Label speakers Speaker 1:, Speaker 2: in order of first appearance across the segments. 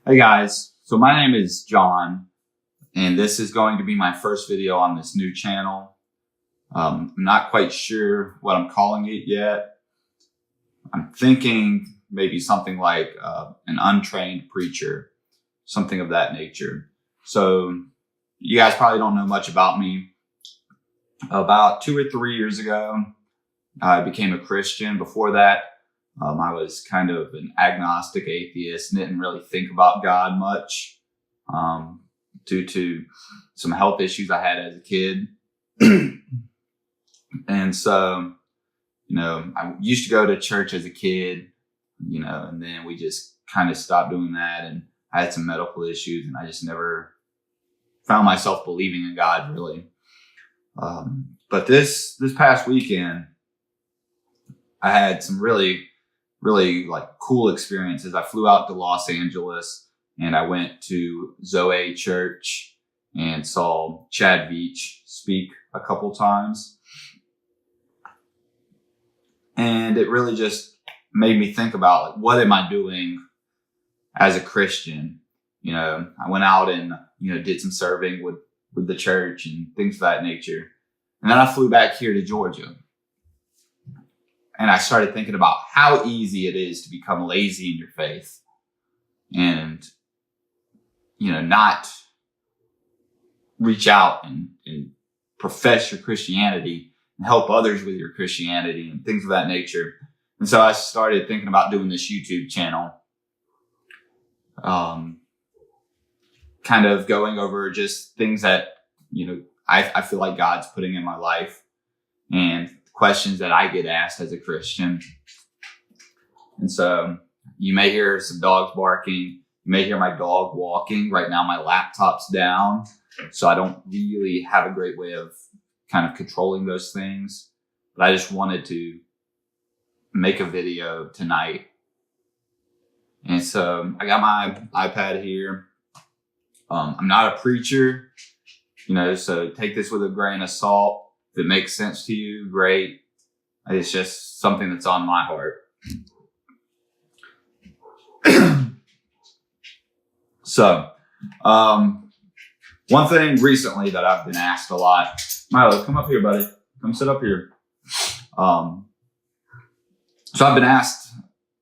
Speaker 1: Hey guys, so my name is John, and this is going to be my first video on this new channel. I'm not quite sure what I'm calling it yet. I'm thinking maybe something like an untrained preacher, something of that nature. So you guys probably don't know much about me. About 2 or 3 years ago, I became a Christian. Before that, I was kind of an agnostic atheist and didn't really think about God much due to some health issues I had as a kid. And so, I used to go to church as a kid, and then we just kind of stopped doing that. And I had some medical issues and I just never found myself believing in God really. But this past weekend, I had some really cool experiences. I flew out to Los Angeles and I went to Zoe Church and saw Chad Veach speak a couple times. And it really just made me think about what am I doing as a Christian? I went out and, did some serving with the church and things of that nature. And then I flew back here to Georgia. And I started thinking about how easy it is to become lazy in your faith and, not reach out and profess your Christianity and help others with your Christianity and things of that nature. And so I started thinking about doing this YouTube channel, kind of going over just things that, I feel like God's putting in my life and questions that I get asked as a Christian. And so you may hear some dogs barking. You may hear my dog walking. Right now my laptop's down, so I don't really have a great way of kind of controlling those things. But I just wanted to make a video tonight. And so I got my iPad here. I'm not a preacher, so take this with a grain of salt. If it makes sense to you, great. It's just something that's on my heart. So, one thing recently that I've been asked a lot, Milo, come up here, buddy. Come sit up here. So I've been asked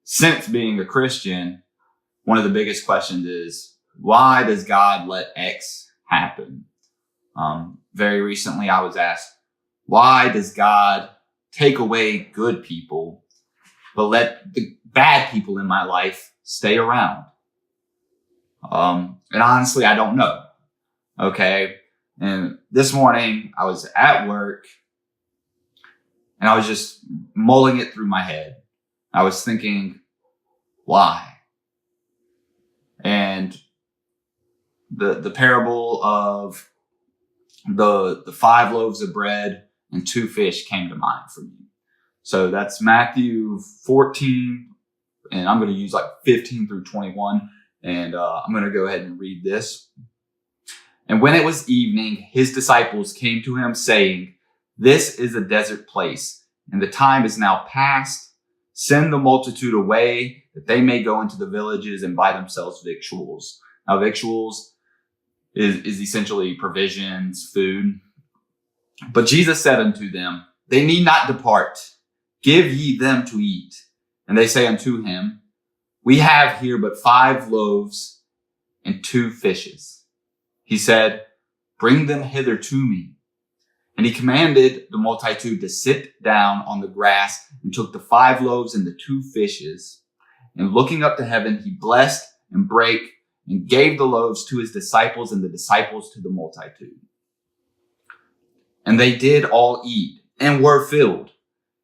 Speaker 1: since being a Christian, one of the biggest questions is, why does God let X happen? Very recently I was asked, why does God take away good people, but let the bad people in my life stay around? And honestly, I don't know. Okay. And this morning I was at work and I was just mulling it through my head. I was thinking, why? And the parable of the 5 loaves of bread and 2 fish came to mind for me. So that's Matthew 14, and I'm going to use 15 through 21. And I'm going to go ahead and read this. And when it was evening, his disciples came to him saying, "This is a desert place, and the time is now past. Send the multitude away, that they may go into the villages and buy themselves victuals." Now, victuals is essentially provisions, food. But Jesus said unto them, "They need not depart. Give ye them to eat." And they say unto him, "We have here but 5 loaves and 2 fishes." He said, "Bring them hither to me." And he commanded the multitude to sit down on the grass, and took the 5 loaves and the 2 fishes. And looking up to heaven, he blessed and brake and gave the loaves to his disciples, and the disciples to the multitude. And they did all eat and were filled.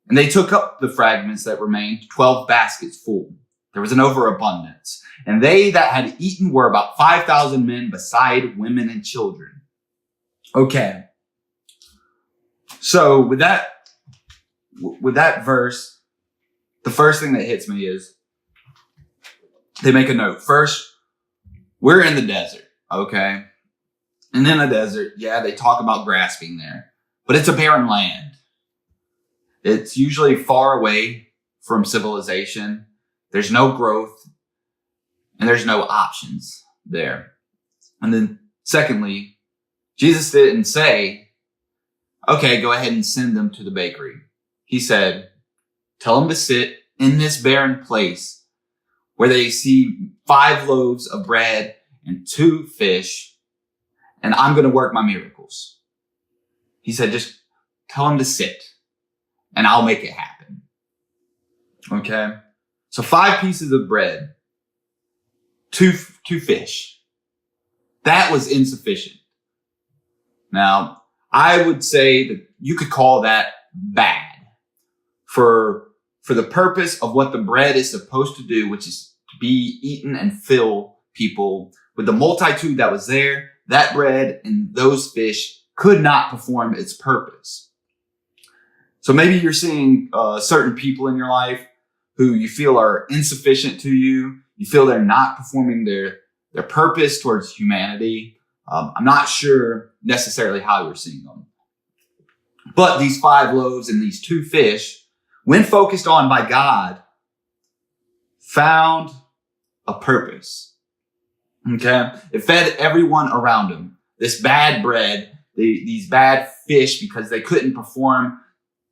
Speaker 1: And they took up the fragments that remained, 12 baskets full. There was an overabundance. And they that had eaten were about 5,000 men, beside women and children. Okay. So with that verse, the first thing that hits me is they make a note. First, we're in the desert, okay? And in the desert, yeah, they talk about grass being there, but it's a barren land. It's usually far away from civilization. There's no growth. and there's no options there. And then secondly, Jesus didn't say, okay, go ahead and send them to the bakery. He said, tell them to sit in this barren place where they see 5 loaves of bread and 2 fish, and I'm going to work my miracles. He said, just tell them to sit, and I'll make it happen. Okay? So 5 pieces of bread, 2 fish. That was insufficient. Now, I would say that you could call that bad for the purpose of what the bread is supposed to do, which is to be eaten and fill people. With the multitude that was there, that bread and those fish could not perform its purpose. So maybe you're seeing certain people in your life who you feel are insufficient to you. You feel they're not performing their purpose towards humanity. I'm not sure necessarily how you're seeing them. But these 5 loaves and these 2 fish, when focused on by God, found a purpose. Okay? It fed everyone around them. This bad bread, these bad fish, because they couldn't perform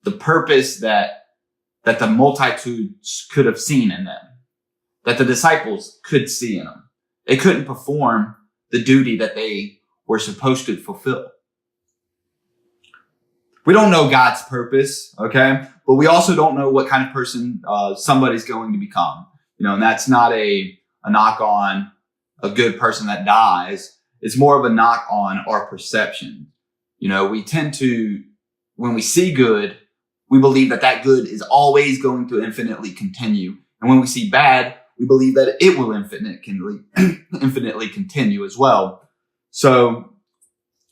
Speaker 1: the purpose that the multitudes could have seen in them, that the disciples could see in them. They couldn't perform the duty that they were supposed to fulfill. We don't know God's purpose, okay? But we also don't know what kind of person somebody's going to become. And that's not a knock on a good person that dies. It's more of a knock on our perception. We tend to, when we see good, we believe that good is always going to infinitely continue. And when we see bad, we believe that it will infinitely continue as well. So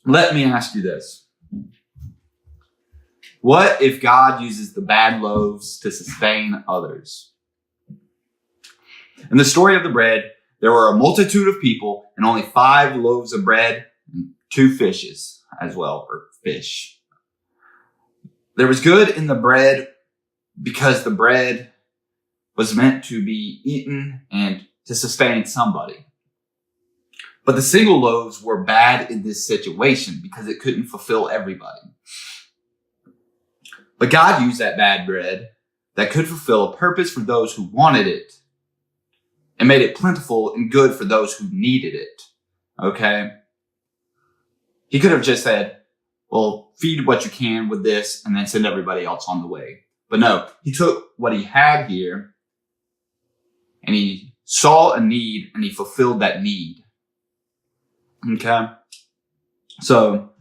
Speaker 1: let me ask you this. What if God uses the bad loaves to sustain others? In the story of the bread, there were a multitude of people and only 5 loaves of bread and 2 fishes as well, or fish. There was good in the bread because the bread was meant to be eaten and to sustain somebody. But the single loaves were bad in this situation because it couldn't fulfill everybody. But God used that bad bread that could fulfill a purpose for those who wanted it and made it plentiful and good for those who needed it. Okay? He could have just said, well, feed what you can with this and then send everybody else on the way. But no, he took what he had here and he saw a need and he fulfilled that need. Okay? So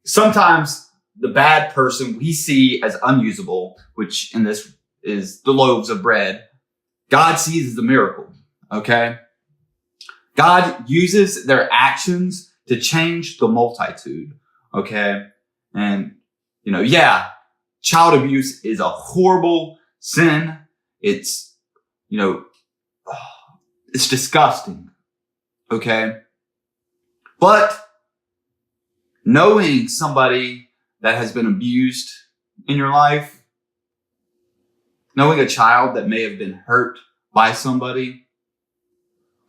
Speaker 1: sometimes the bad person we see as unusable, which in this is the loaves of bread, God sees as a miracle. Okay? God uses their actions to change the multitude. Okay? And, child abuse is a horrible sin. It's, it's disgusting. Okay? But knowing somebody that has been abused in your life, knowing a child that may have been hurt by somebody,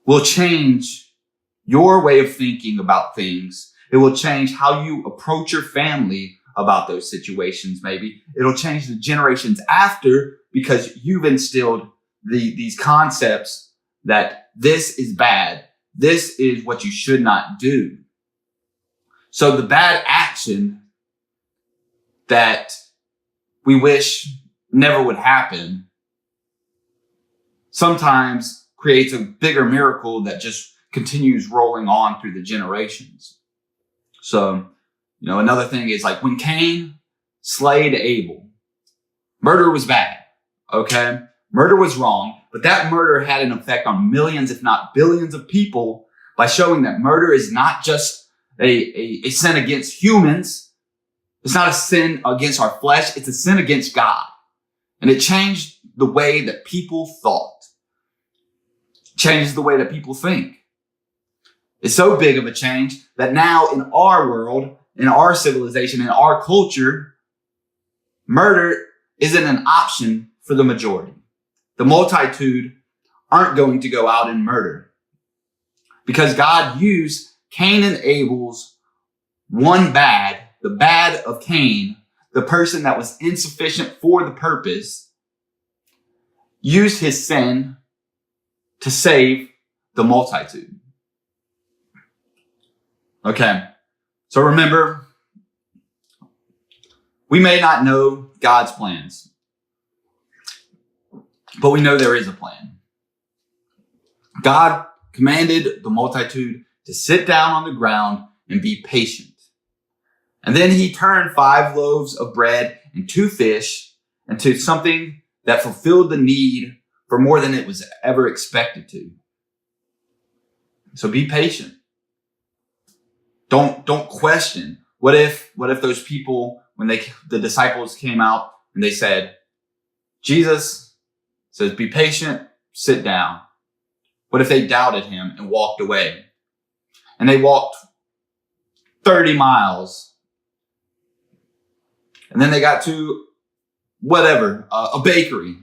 Speaker 1: will change your way of thinking about things. It will change how you approach your family about those situations, maybe. It'll change the generations after because you've instilled these concepts that this is bad. This is what you should not do. So the bad action that we wish never would happen sometimes creates a bigger miracle that just continues rolling on through the generations. So, another thing is like when Cain slayed Abel, murder was bad, okay? Murder was wrong, but that murder had an effect on millions, if not billions of people by showing that murder is not just a sin against humans. It's not a sin against our flesh. It's a sin against God. And it changed the way that people thought. It changes the way that people think. It's so big of a change that now in our world, in our civilization, in our culture, murder isn't an option for the majority. The multitude aren't going to go out and murder. Because God used Cain and Abel's one bad, the bad of Cain, the person that was insufficient for the purpose, used his sin to save the multitude. Okay, so remember, we may not know God's plans, but we know there is a plan. God commanded the multitude to sit down on the ground and be patient. And then he turned 5 loaves of bread and 2 fish into something that fulfilled the need for more than it was ever expected to. So be patient. Don't question. What if those people, when the disciples came out and they said, Jesus says, be patient, sit down. What if they doubted him and walked away? And they walked 30 miles. And then they got to a bakery.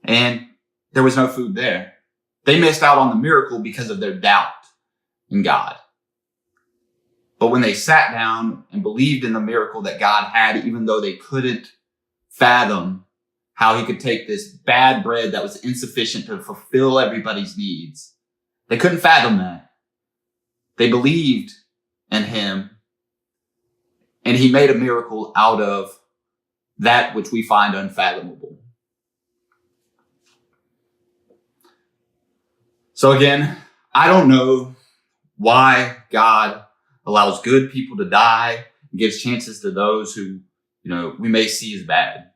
Speaker 1: And there was no food there. They missed out on the miracle because of their doubt in God. But when they sat down and believed in the miracle that God had, even though they couldn't fathom how he could take this bad bread that was insufficient to fulfill everybody's needs, they couldn't fathom that. They believed in him, and he made a miracle out of that which we find unfathomable. So again, I don't know why God allows good people to die and gives chances to those who, we may see as bad.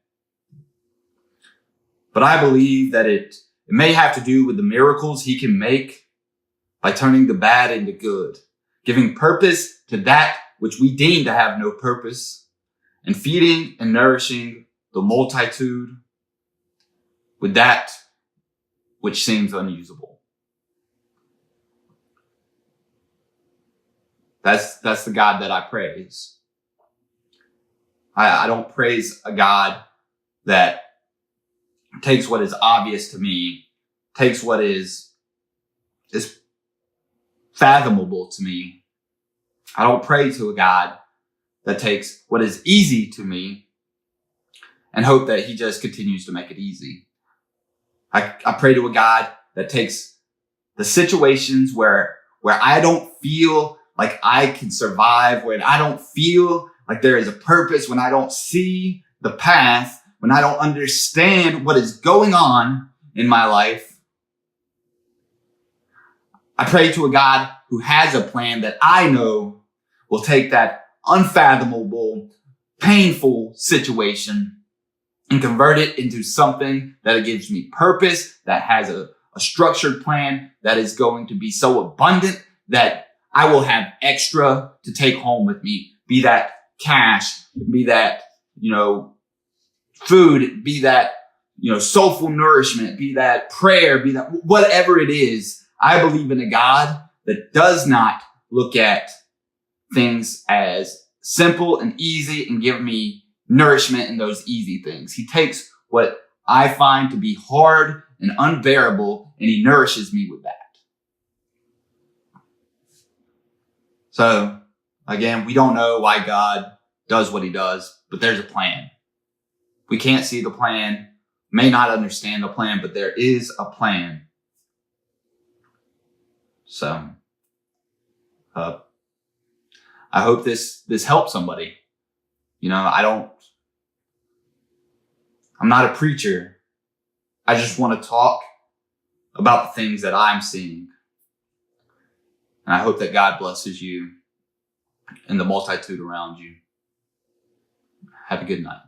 Speaker 1: But I believe that it may have to do with the miracles he can make by turning the bad into good, giving purpose to that which we deem to have no purpose, and feeding and nourishing the multitude with that which seems unusable. That's the God that I praise. I don't praise a God that takes what is obvious to me, takes what is fathomable to me. I don't pray to a God that takes what is easy to me and hope that he just continues to make it easy. I pray to a God that takes the situations where I don't feel like I can survive, when I don't feel like there is a purpose, when I don't see the path, when I don't understand what is going on in my life. I pray to a God who has a plan that I know will take that unfathomable, painful situation and convert it into something that gives me purpose, that has a structured plan that is going to be so abundant that I will have extra to take home with me. Be that cash, be that, food, be that, soulful nourishment, be that prayer, be that whatever it is. I believe in a God that does not look at things as simple and easy and give me nourishment in those easy things. He takes what I find to be hard and unbearable and he nourishes me with that. So again, we don't know why God does what he does, but there's a plan. We can't see the plan, may not understand the plan, but there is a plan. So, I hope this helps somebody. I'm not a preacher. I just want to talk about the things that I'm seeing. And I hope that God blesses you and the multitude around you. Have a good night.